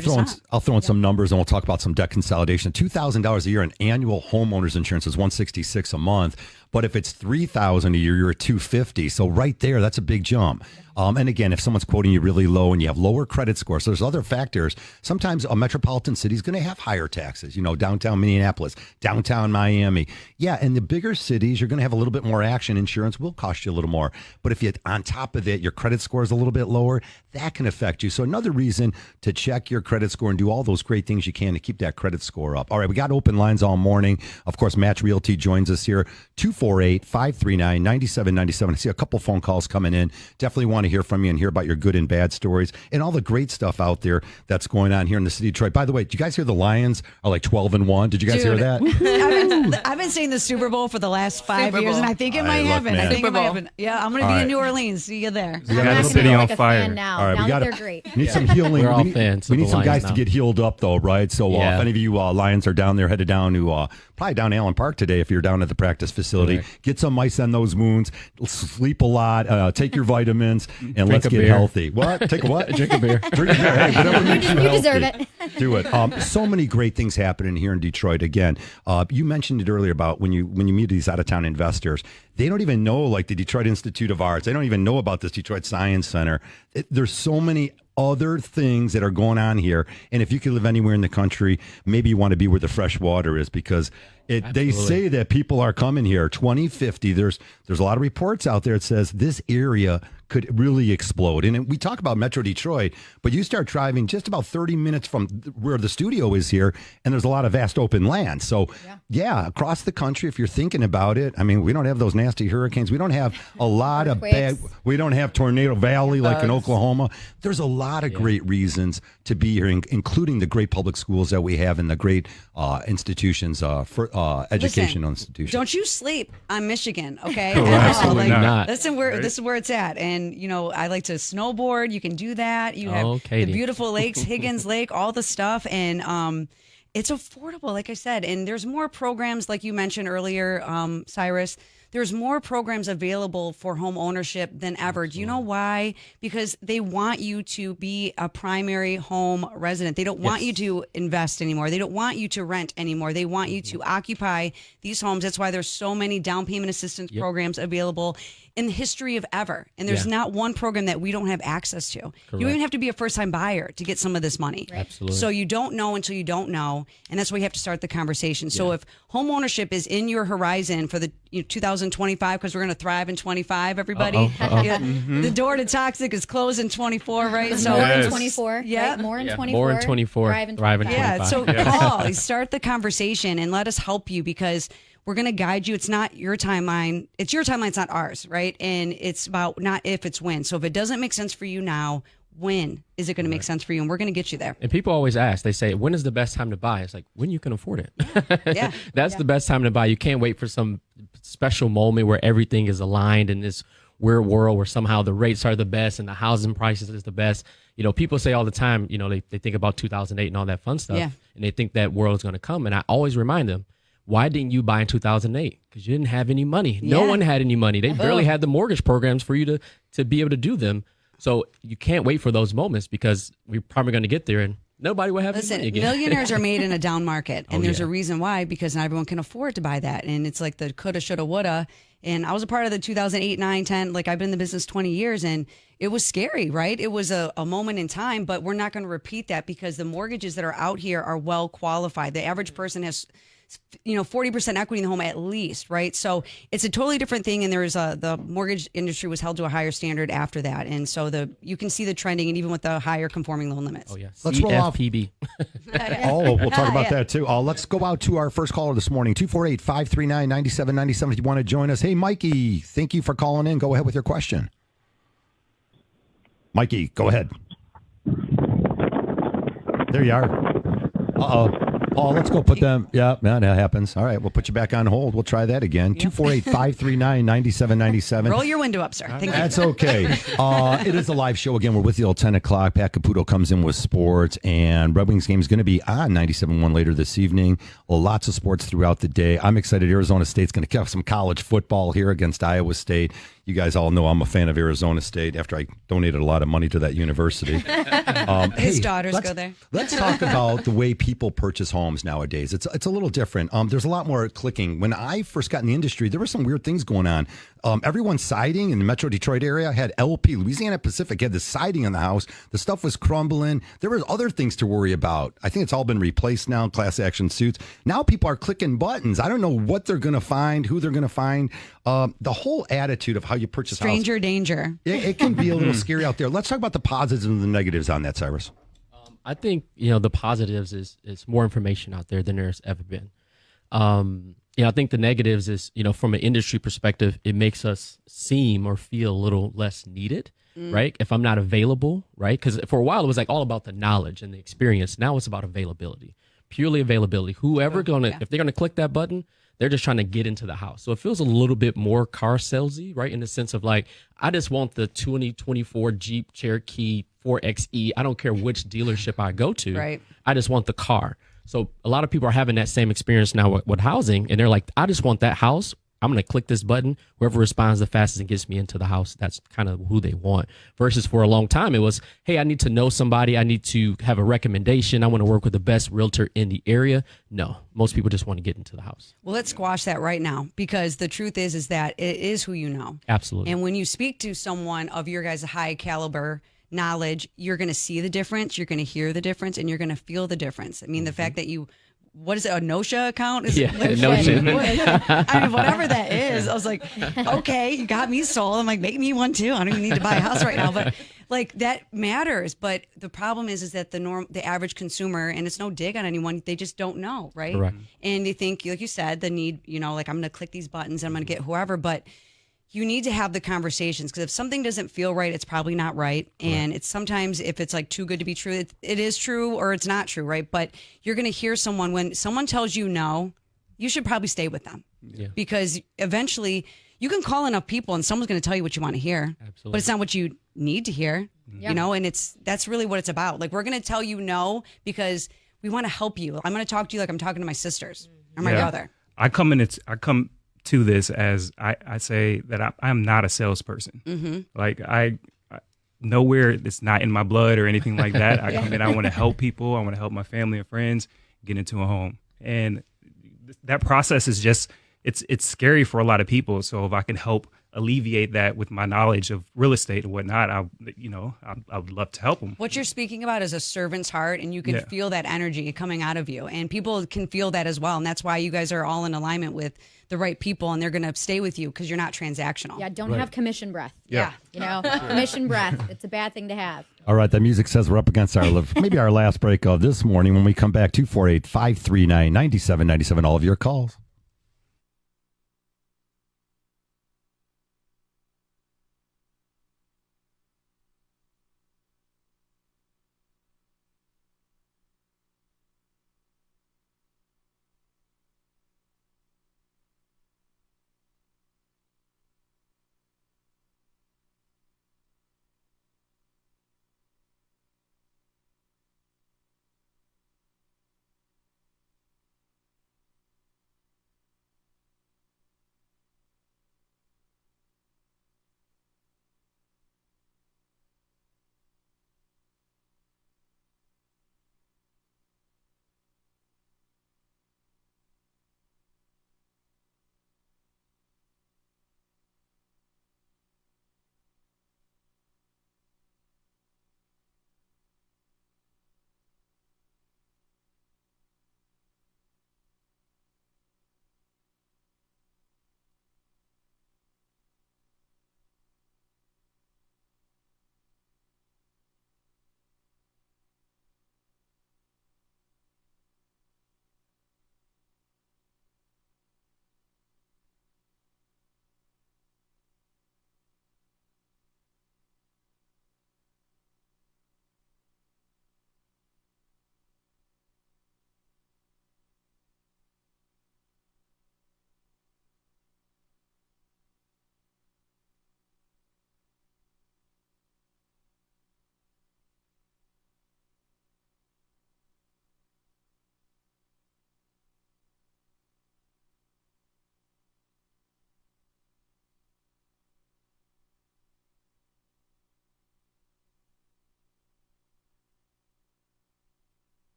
throw in some numbers, and we'll talk about some debt consolidation. $2,000 a year in annual homeowners insurance is $166 a month. But if it's $3,000 a year, you're at $250. So right there, that's a big jump. And again, if someone's quoting you really low and you have lower credit scores, so there's other factors. Sometimes a metropolitan city is going to have higher taxes, downtown Minneapolis, downtown Miami. Yeah, in the bigger cities, you're going to have a little bit more action. Insurance will cost you a little more. But if you, on top of it, your credit score is a little bit lower, that can affect you. So another reason to check your credit score and do all those great things you can to keep that credit score up. All right, we got open lines all morning. Of course, Match Realty joins us here, 248-539-9797. I see a couple phone calls coming in. Definitely want to hear from you and hear about your good and bad stories and all the great stuff out there that's going on here in the city of Detroit. By the way, did you guys hear the Lions are like 12-1? Did you guys hear that? I've been saying the Super Bowl for the last 5 years, and I think it might happen. Yeah, I'm going to be in New Orleans. See you there. We got the city on fire. Now. All right, now they're great. Need some healing. We're all fans. We need some guys now to get healed up, though, right? So if any of you Lions are down there, headed down to probably down Allen Park today if you're down at the practice facility. Get some ice on those wounds. Sleep a lot. Take your vitamins. and let's get healthy. What? Take a what? Drink a beer. Drink a beer. Hey, whatever makes you You healthy. deserve it. Do it. So many great things happening here in Detroit. Again, you mentioned it earlier about when you meet these out of town investors, they don't even know, like the Detroit Institute of Arts. They don't even know about this Detroit Science Center. There's so many other things that are going on here. And if you could live anywhere in the country, maybe you want to be where the fresh water is, because they say that people are coming here. 2050, there's a lot of reports out there that says this area could really explode. And we talk about Metro Detroit, but you start driving just about 30 minutes from where the studio is here, and there's a lot of vast open land. So, yeah, across the country, if you're thinking about it, I mean, we don't have those nasty hurricanes. We don't have a lot of bad. We don't have Tornado Valley like in Oklahoma. There's a lot of great reasons to be here, including the great public schools that we have and the great institutions for educational institutions. Don't you sleep on Michigan, okay? Absolutely not. Listen, this is where it's at. And, I like to snowboard. You can do that. You have the beautiful lakes, Higgins Lake, all the stuff. And it's affordable, like I said. And there's more programs, like you mentioned earlier, Cyrus. There's more programs available for home ownership than ever. Do you know why? Because they want you to be a primary home resident. They don't want you to invest anymore. They don't want you to rent anymore. They want you to occupy these homes. That's why there's so many down payment assistance programs available in the history of ever. And there's not one program that we don't have access to. Correct. You even have to be a first-time buyer to get some of this money. Right. Absolutely. So you don't know until you don't know, and that's why you have to start the conversation. So if home ownership is in your horizon for the 2025, because we're going to thrive in 25, everybody. Yeah, the door to toxic is closed in 24, right? More So in 24. Yeah. Right? More in 24. More in 24. Thrive in Thrive in 25. 25. so call, start the conversation, and let us help you, because we're going to guide you. It's not your timeline. It's your timeline. It's not ours, right? And it's about not if, it's when. So if it doesn't make sense for you now, when is it going to make sense for you? And we're going to get you there. And people always ask, they say, when is the best time to buy? It's like, when you can afford it. Yeah. That's the best time to buy. You can't wait for some special moment where everything is aligned in this weird world where somehow the rates are the best and the housing prices is the best. People say all the time, they think about 2008 and all that fun stuff. Yeah. And they think that world is going to come. And I always remind them, why didn't you buy in 2008? Because you didn't have any money. No one had any money. They barely had the mortgage programs for you to be able to do them. So you can't wait for those moments, because we're probably going to get there and nobody will have any money again. Millionaires are made in a down market, and there's a reason why, because not everyone can afford to buy that. And it's like the coulda, shoulda, woulda. And I was a part of the 2008, 9, 10. Like, I've been in the business 20 years, and it was scary, right? It was a moment in time, but we're not going to repeat that, because the mortgages that are out here are well qualified. The average person has 40% equity in the home at least, right? So it's a totally different thing. And the mortgage industry was held to a higher standard after that. And so you can see the trending, and even with the higher conforming loan limits. Oh, yeah. Let's roll off. CFPB. We'll talk about that too. Let's go out to our first caller this morning, 248-539-9797. If you want to join us. Hey, Mikey, thank you for calling in. Go ahead with your question. Mikey, go ahead. There you are. Uh-oh. Paul, let's go put them. Yeah, man, that happens. All right, we'll put you back on hold. We'll try that again. 248-539-9797. Roll your window up, sir. Thank you. That's okay. It is a live show. Again, we're with you till 10 o'clock. Pat Caputo comes in with sports, and Red Wings game is going to be on 97.1 later this evening. Lots of sports throughout the day. I'm excited. Arizona State's going to kick off some college football here against Iowa State. You guys all know I'm a fan of Arizona State after I donated a lot of money to that university. His daughters go there. Let's talk about the way people purchase homes nowadays. It's a little different. There's a lot more clicking. When I first got in the industry, there were some weird things going on. Everyone's siding in the Metro Detroit area had LP, Louisiana Pacific, had the siding on the house. The stuff was crumbling. There was other things to worry about. I think it's all been replaced now, class action suits. Now people are clicking buttons. I don't know what they're going to find, who they're going to find. The whole attitude of how you purchase Stranger house, danger. it can be a little scary out there. Let's talk about the positives and the negatives on that, Cyrus. I think, the positives is more information out there than there's ever been. I think the negatives is, from an industry perspective, it makes us seem or feel a little less needed, right? If I'm not available, right? Because for a while it was like all about the knowledge and the experience. Now it's about availability, purely availability. Whoever if they're gonna click that button, they're just trying to get into the house. So it feels a little bit more car salesy, right? In the sense of like, I just want the 2024 Jeep Cherokee 4xe. I don't care which dealership I go to. Right. I just want the car. So a lot of people are having that same experience now with housing, and they're like, I just want that house I'm going to click this button. Whoever responds the fastest and gets me into the house, that's kind of who they want. Versus for a long time, it was, hey, I need to know somebody. I need to have a recommendation. I want to work with the best realtor in the area. No, most people just want to get into the house. Well, let's squash that right now, because the truth is that it is who you know. Absolutely. And when you speak to someone of your guys' high caliber knowledge, you're going to see the difference, you're going to hear the difference, and you're going to feel the difference. I mean, the fact that you, what is it, a Notia account? Is Yeah, it, Notion. I mean, whatever that is. I was like, okay, you got me sold. I'm like, make me one too. I don't even need to buy a house right now, but like that matters. But the problem is that the average consumer, and it's no dig on anyone, they just don't know, right? Correct. And they think, like you said, the need, like I'm going to click these buttons and I'm going to get whoever, but you need to have the conversations, because if something doesn't feel right, it's probably not right. And it's sometimes, if it's like too good to be true, it is true or it's not true, right? But you're going to hear someone, when someone tells you no, you should probably stay with them. Yeah. Because eventually you can call enough people and someone's going to tell you what you want to hear. Absolutely. But it's not what you need to hear, Yeah. and that's really what it's about. Like, we're going to tell you no because we want to help you. I'm going to talk to you like I'm talking to my sisters or my brother. I come to this as I say that I'm not a salesperson. Mm-hmm. Like I nowhere, it's not in my blood or anything like that. I come in, I want to help people. I want to help my family and friends get into a home. And that process is just, it's scary for a lot of people. So if I can help alleviate that with my knowledge of real estate and whatnot, I would love to help them. What you're speaking about is a servant's heart, and you can feel that energy coming out of you, and people can feel that as well. And that's why you guys are all in alignment with the right people, and they're going to stay with you because you're not transactional. Yeah, don't have commission breath. Yeah. Commission breath. It's a bad thing to have. All right, that music says we're up against maybe our last break of this morning. When we come back, 248-539-9797, all of your calls.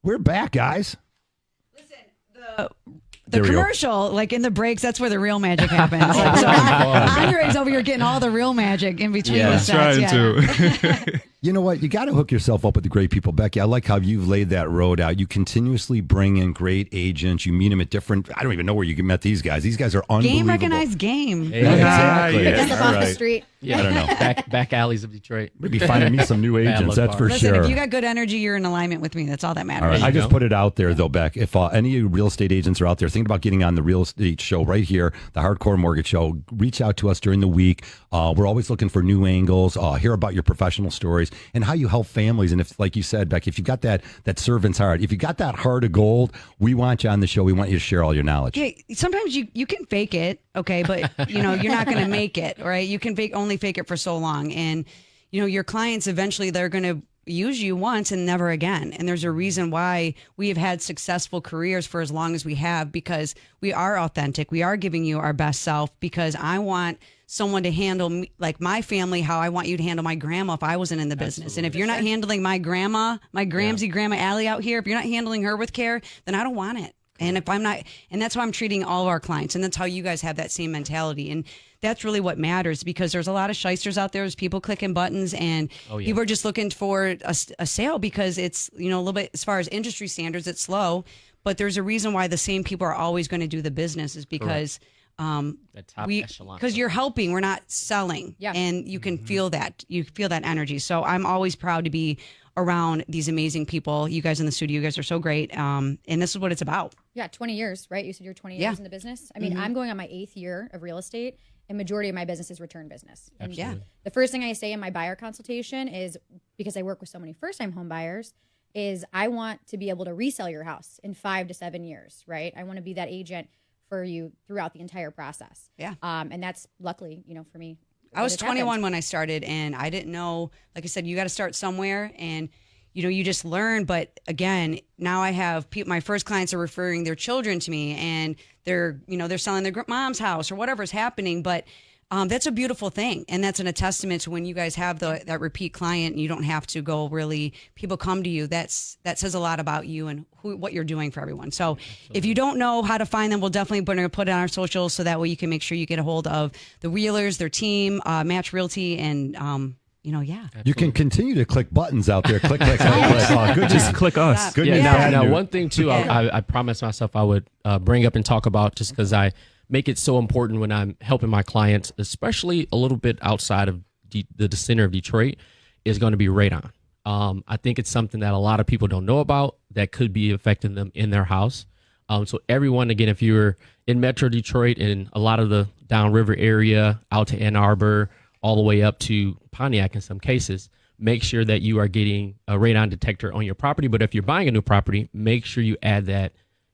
We're back, guys. Listen, the commercial, like in the breaks, that's where the real magic happens. Like, so Andre's over here getting all the real magic in between the sets. Trying to. You know what? You got to hook yourself up with the great people, Becky. I like how you've laid that road out. You continuously bring in great agents. You meet them at different. I don't even know where you met these guys. These guys are unbelievable. Game recognized game. Exactly. Get them off the street. I don't know. Back alleys of Detroit. Maybe finding me some new agents, that's for Listen, sure. if you got good energy, you're in alignment with me. That's all that matters. All right. I just put it out there, though, Beck. If any real estate agents are out there thinking about getting on the real estate show right here, the Hardcore Mortgage Show, reach out to us during the week. We're always looking for new angles, hear about your professional stories and how you help families. And if, like you said, Beck, if you got that servant's heart, if you got that heart of gold, we want you on the show. We want you to share all your knowledge. Yeah, sometimes you can fake it, okay, but you're not going to make it, right? You can only fake it for so long, and your clients eventually they're going to use you once and never again. And there's a reason why we have had successful careers for as long as we have, because we are authentic. We are giving you our best self, because I want someone to handle me, like my family, how I want you to handle my grandma if I wasn't in the business. And if you're not handling my grandma, my Gramsy Grandma Allie out here, if you're not handling her with care, then I don't want it. And if I'm not, and that's how I'm treating all of our clients. And that's how you guys have that same mentality. And that's really what matters, because there's a lot of shysters out there. There's people clicking buttons, and people are just looking for a sale because it's, a little bit, as far as industry standards, it's slow. But there's a reason why the same people are always going to do the business, is because because you're helping, we're not selling. Yeah. And you can feel that. You feel that energy. So I'm always proud to be around these amazing people. You guys in the studio, you guys are so great. And this is what it's about. Yeah, 20 years, right? You said you're 20 years in the business. I mean, I'm going on my 8th year of real estate, and majority of my business is return business. And the first thing I say in my buyer consultation is, because I work with so many first-time home buyers, is I want to be able to resell your house in 5 to 7 years, right? I want to be that agent for you throughout the entire process. Yeah. And that's luckily, for me. I was 21 when I started, and I didn't know, like I said, you got to start somewhere, and you just learn. But again, now I have my first clients are referring their children to me, and they're selling their mom's house or whatever's happening. But that's a beautiful thing. And that's a testament to when you guys have that repeat client and you don't have to go really, people come to you. That says a lot about you and what you're doing for everyone. So if you don't know how to find them, we'll definitely put it on our socials, so that way you can make sure you get a hold of the Wheelers, their team, Match Realty, and you can continue to click buttons out there. Click. Good. Just click us. Good. Now, one thing too, I promised myself I would bring up and talk about, just because I make it so important when I'm helping my clients, especially a little bit outside of the center of Detroit, is going to be radon. I think it's something that a lot of people don't know about that could be affecting them in their house. So everyone, again, if you're in Metro Detroit and a lot of the downriver area, out to Ann Arbor, all the way up to Pontiac in some cases, make sure that you are getting a radon detector on your property. But if you're buying a new property, make sure you add that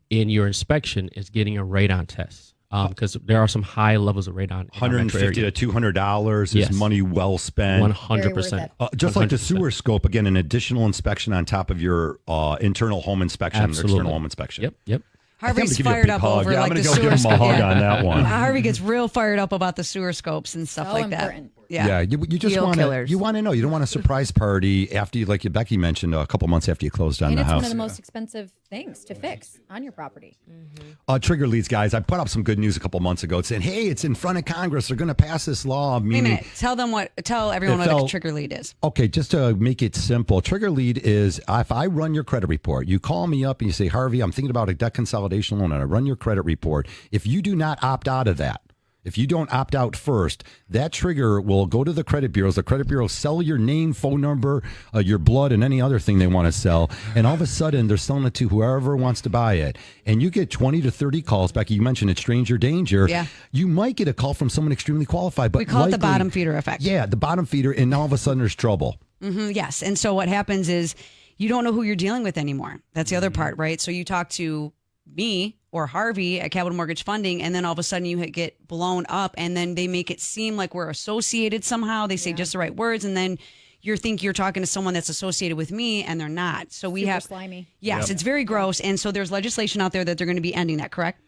in your inspection, is getting a radon test. Because there are some high levels of radon. $150 to $200 is money well spent. 100%. Just 100%. Like the sewer scope, again, an additional inspection on top of your internal home inspection, external home inspection. Yep. Harvey's fired up over I'm the gonna go sewer give him a scope. hug on that one. Harvey gets real fired up about the sewer scopes and stuff like important. that. Yeah, you just want to know. You don't want a surprise party after, like Becky mentioned, a couple months after you closed on the house. And it's one of the most expensive things to fix on your property. Trigger leads, guys. I put up some good news a couple months ago saying, hey, it's in front of Congress. They're going to pass this law. Wait a minute. Tell everyone what a trigger lead is. Okay, just to make it simple, trigger lead is if I run your credit report, you call me up and you say, Harvey, I'm thinking about a debt consolidation loan, and I run your credit report. If you do not opt out of that, if you don't opt out first, that trigger will go to the credit bureaus. The credit bureaus sell your name, phone number, your blood, and any other thing they want to sell. And all of a sudden, they're selling it to whoever wants to buy it. And you get 20 to 30 calls. Becky, you mentioned it's stranger danger. Yeah. You might get a call from someone extremely qualified. But we call it the bottom feeder effect. Yeah, the bottom feeder. And all of a sudden, there's trouble. Yes. And so what happens is you don't know who you're dealing with anymore. That's the other part, right? So you talk to me or Harvey at Capital Mortgage Funding, and then all of a sudden you get blown up, and then they make it seem like we're associated somehow. They say just the right words, and then you think you're talking to someone that's associated with me, and they're not. So we have slimy. Yes, it's very gross, and so there's legislation out there that they're going to be ending that. Correct?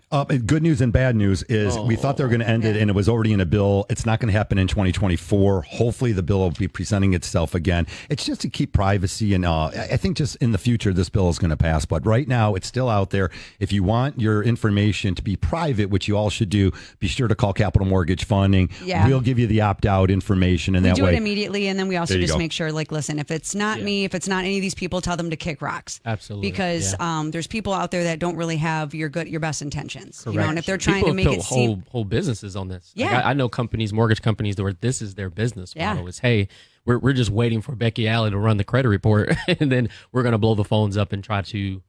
Good news and bad news is we thought they were going to end it, and it was already in a bill. It's not going to happen in 2024. Hopefully the bill will be presenting itself again. It's just to keep privacy, and I think just in the future this bill is going to pass. But right now it's still out there. If you want your information to be private, which you all should do, be sure to call Capital Mortgage Funding. Yeah. We'll give you the opt-out information, and we that do way it immediately, and then we also just go. make sure, like, listen, if it's not me, if it's not any of these people, tell them to kick rocks. Absolutely. Because there's people out there that don't really have your best intentions. conversations. Correct. You know, and if they're trying to make People it seem whole businesses on this. Yeah. Like I know companies, mortgage companies, where this is their business Yeah. model. Is, hey, we're just waiting for Becky Alley to run the credit report, and then we're going to blow the phones up and try to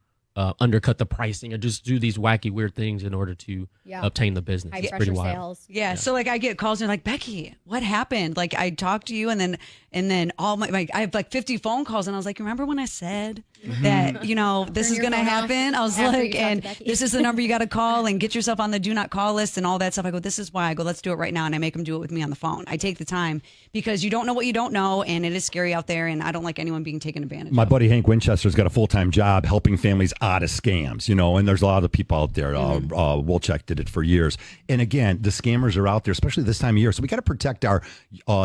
undercut the pricing or just do these wacky weird things in order to obtain the business. High It's pressure pretty wild. sales. Yeah, so like I get calls and they're like, Becky, what happened? Like I talked to you and then all my I have like 50 phone calls and I was like, remember when I said that, you know, this Turn is your going to phone off happen? I was after you like, talk to and Becky. this is the number you got to call and get yourself on the do not call list and all that stuff. I go, this is why. I go, let's do it right now. And I make them do it with me on the phone. I take the time because you don't know what you don't know and it is scary out there and I don't like anyone being taken advantage My of. buddy Hank Winchester's got a full-time job helping families out of scams, you know, and there's a lot of people out there. Wolchek did it for years. And again, the scammers are out there, especially this time of year. So we got to protect our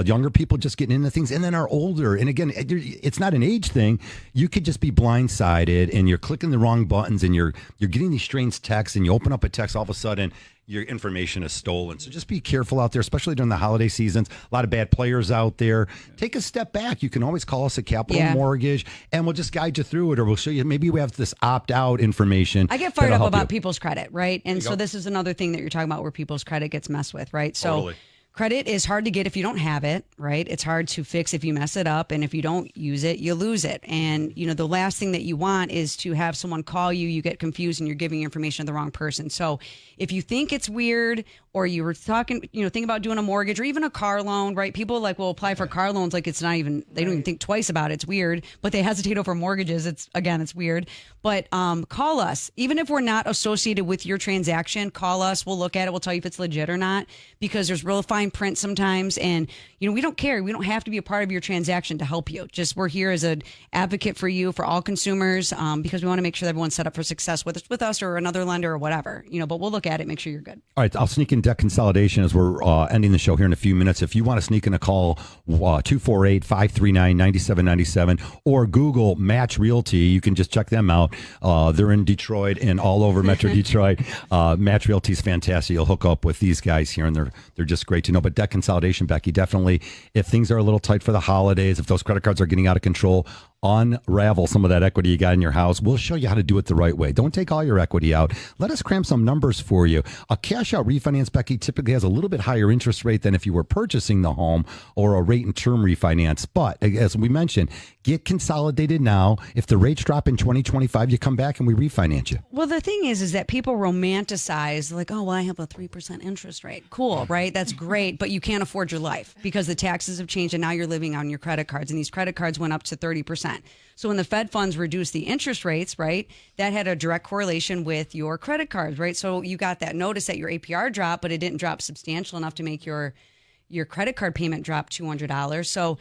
younger people just getting into things and then our older. And again, it's not an age thing. You could just be blindsided and you're clicking the wrong buttons and you're getting these strange texts and you open up a text, all of a sudden your information is stolen. So just be careful out there, especially during the holiday seasons. A lot of bad players out there. Take a step back. You can always call us at Capital Mortgage and we'll just guide you through it or we'll show you. Maybe we have this opt-out information. I get fired that'll up help about you. people's credit, right? And so this is another thing that you're talking about where people's credit gets messed with, right? So Totally. credit is hard to get if you don't have it, right? It's hard to fix if you mess it up. And if you don't use it, you lose it. And, you know, the last thing that you want is to have someone call you, you get confused and you're giving information to the wrong person. So if you think it's weird or you were talking, you know, think about doing a mortgage or even a car loan, right? People like will apply for car loans like it's not even, they don't even think twice about it. It's weird, but they hesitate over mortgages. It's weird. But call us. Even if we're not associated with your transaction, call us. We'll look at it. We'll tell you if it's legit or not because there's real fine print sometimes. And, you know, we don't care. We don't have to be a part of your transaction to help you. Just we're here as an advocate for you, for all consumers, because we want to make sure that everyone's set up for success, whether it's with us or another lender or whatever, you know, but we'll look at it, make sure you're good. All right, I'll sneak in debt consolidation as we're ending the show here in a few minutes. If you want to sneak in a call, 248-539-9797 or Google Match Realty. You can just check them out. They're in Detroit and all over Metro Detroit. Match Realty is fantastic. You'll hook up with these guys here, and they're just great to know. But debt consolidation, Becky, definitely, if things are a little tight for the holidays, if those credit cards are getting out of control, unravel some of that equity you got in your house. We'll show you how to do it the right way. Don't take all your equity out. Let us cram some numbers for you. A cash out refinance, Becky, typically has a little bit higher interest rate than if you were purchasing the home or a rate and term refinance. But as we mentioned, get consolidated now. If the rates drop in 2025, you come back and we refinance you. Well, the thing is that people romanticize like, oh, well, I have a 3% interest rate. Cool, right? That's great. But you can't afford your life because the taxes have changed and now you're living on your credit cards. And these credit cards went up to 30%. So when the Fed funds reduced the interest rates, right, that had a direct correlation with your credit cards, right? So you got that notice that your APR dropped, but it didn't drop substantial enough to make your credit card payment drop $200. So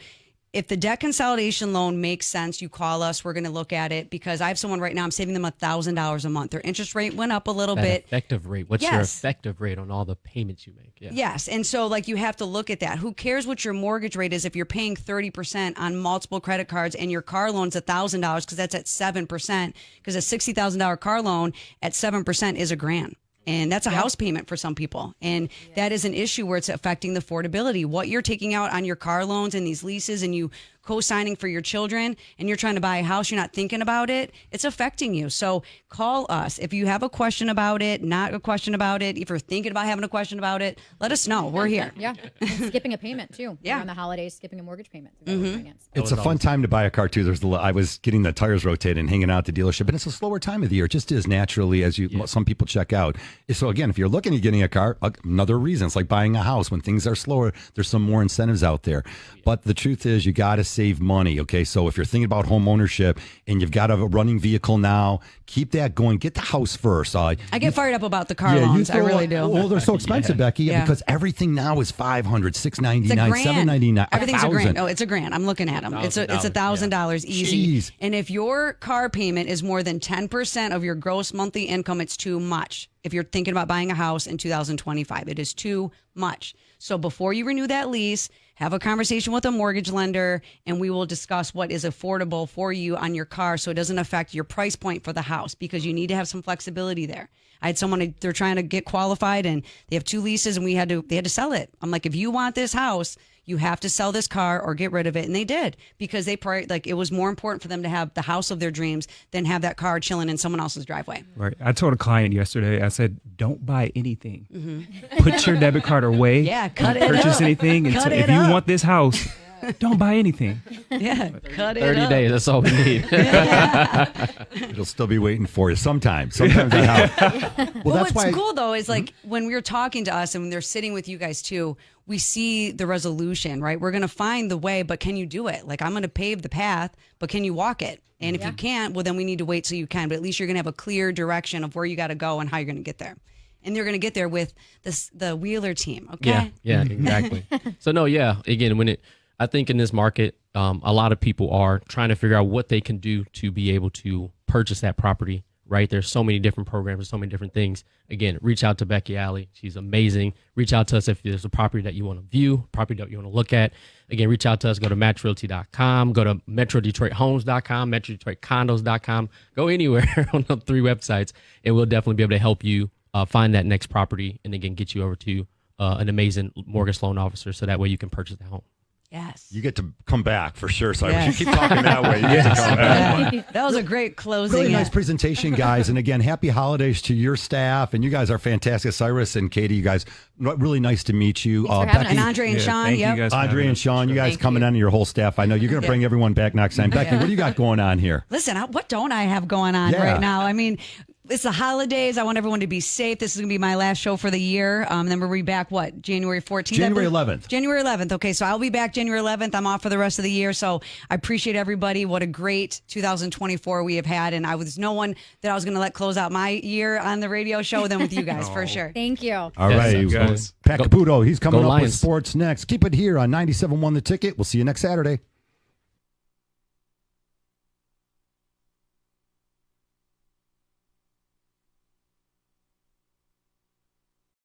if the debt consolidation loan makes sense, you call us. We're going to look at it because I have someone right now, I'm saving them $1,000 a month. Their interest rate went up a little bit. Effective rate. What's your effective rate on all the payments you make? Yeah. Yes. And so like you have to look at that. Who cares what your mortgage rate is if you're paying 30% on multiple credit cards and your car loan's $1,000 because that's at 7%, because a $60,000 car loan at 7% is $1,000. And that's a house payment for some people. And that is an issue where it's affecting the affordability. What you're taking out on your car loans and these leases and you co-signing for your children and you're trying to buy a house, you're not thinking about it, it's affecting you. So call us. If you have a question about it, not a question about it, if you're thinking about having a question about it, let us know. We're here. Yeah. And skipping a payment too. Yeah. Around the holidays, skipping a mortgage payment. It's a fun time to buy a car too. I was getting the tires rotated and hanging out at the dealership, and it's a slower time of the year. It just is naturally as some people check out. So again, if you're looking at getting a car, another reason, it's like buying a house. When things are slower, there's some more incentives out there. But the truth is, you got to save money. Okay, so if you're thinking about home ownership and you've got a running vehicle now, keep that going. Get the house first. I get fired up about the car loans. I really do. Well, they're so expensive, Becky, because everything now is $500, $699, $799, Everything's $1,000. $1,000. Oh, it's $1,000. I'm looking at them. It's $1,000 easy. Jeez. And if your car payment is more than 10% of your gross monthly income, it's too much. If you're thinking about buying a house in 2025, it is too much. So before you renew that lease, have a conversation with a mortgage lender, and we will discuss what is affordable for you on your car so it doesn't affect your price point for the house, because you need to have some flexibility there. I had someone, they're trying to get qualified and they have 2 leases and they had to sell it. I'm like, if you want this house, you have to sell this car or get rid of it. And they did, because they it was more important for them to have the house of their dreams than have that car chilling in someone else's driveway. Right. I told a client yesterday, I said, don't buy anything. Put your debit card away. Yeah, cut don't it purchase up. anything. Cut If it you up. want this house, don't buy anything. Yeah, cut it 30 up. days, that's all we need. It'll still be waiting for you sometimes. I have. Well, what's cool though is like when we're talking to us and when they're sitting with you guys too, we see the resolution, right? We're going to find the way, but can you do it? Like, I'm going to pave the path, but can you walk it? And if you can't, well, then we need to wait till you can. But at least you're going to have a clear direction of where you got to go and how you're going to get there. And they're going to get there with the Wheeler team. Okay. Yeah, exactly. So no, yeah. Again, I think in this market, a lot of people are trying to figure out what they can do to be able to purchase that property. Right? There's so many different programs, so many different things. Again, reach out to Becky Alley. She's amazing. Reach out to us if there's a property that you want to view, property that you want to look at. Again, reach out to us. Go to matchrealty.com. Go to metrodetroithomes.com, metrodetroitcondos.com. Go anywhere on the 3 websites, and we'll definitely be able to help you find that next property, and again, get you over to an amazing mortgage loan officer, so that way you can purchase the home. Yes. You get to come back for sure, Cyrus. Yes. You keep talking that way. You get to come back. Yeah. That was a great closing. Really nice presentation, guys. And again, happy holidays to your staff. And you guys are fantastic. Cyrus and Katie, you guys, really nice to meet you. Thanks for having And Andre and Sean. Thank Yep. you guys. for Andre having and us. Sean, you guys Thank coming you. on, and your whole staff. I know you're going to bring everyone back next time. Becky, what do you got going on here? Listen, what don't I have going on right now? I mean, it's the holidays. I want everyone to be safe. This is going to be my last show for the year. Then we'll be back, January 14th? January 11th. January 11th. Okay, so I'll be back January 11th. I'm off for the rest of the year. So I appreciate everybody. What a great 2024 we have had. And I was no one that I was going to let close out my year on the radio show than with you guys, for sure. Thank you. All Yes, right. guys. Pat Caputo, he's coming Go up with Lions. sports next. Keep it here on 97.1 The Ticket. We'll see you next Saturday.